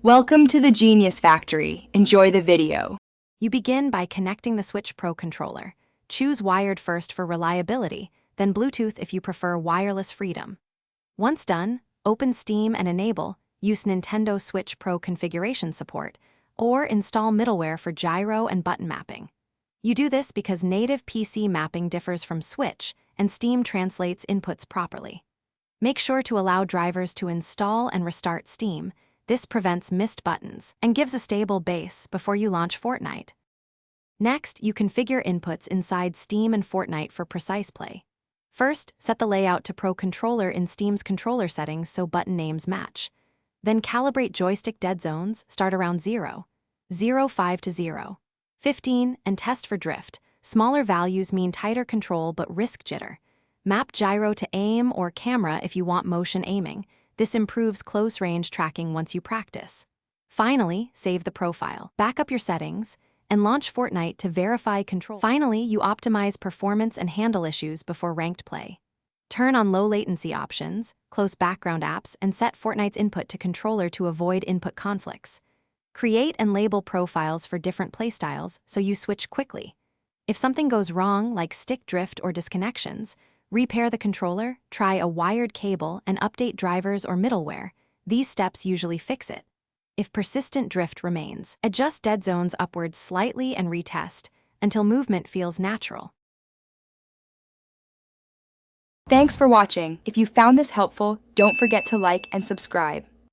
Welcome to the Genius Factory. Enjoy the video. You begin by connecting the Switch Pro controller. Choose wired first for reliability, then Bluetooth if you prefer wireless freedom. Once done, open Steam and enable Use Nintendo Switch Pro configuration support, or install middleware for gyro and button mapping. You do this because native PC mapping differs from Switch, and Steam translates inputs properly. Make sure to allow drivers to install and restart Steam. This prevents missed buttons and gives a stable base before you launch Fortnite. Next, you configure inputs inside Steam and Fortnite for precise play. First, set the layout to Pro Controller in Steam's controller settings so button names match. Then calibrate joystick dead zones, start around 0, 5 to 0, 15, and test for drift. Smaller values mean tighter control but risk jitter. Map gyro to aim or camera if you want motion aiming. This improves close-range tracking once you practice. Finally, save the profile, back up your settings, and launch Fortnite to verify control. Finally, you optimize performance and handle issues before ranked play. Turn on low latency options, close background apps, and set Fortnite's input to controller to avoid input conflicts. Create and label profiles for different playstyles so you switch quickly. If something goes wrong, like stick drift or disconnections, repair the controller, try a wired cable, and update drivers or middleware. These steps usually fix it. If persistent drift remains, adjust dead zones upwards slightly and retest until movement feels natural. Thanks for watching. If you found this helpful, don't forget to like and subscribe.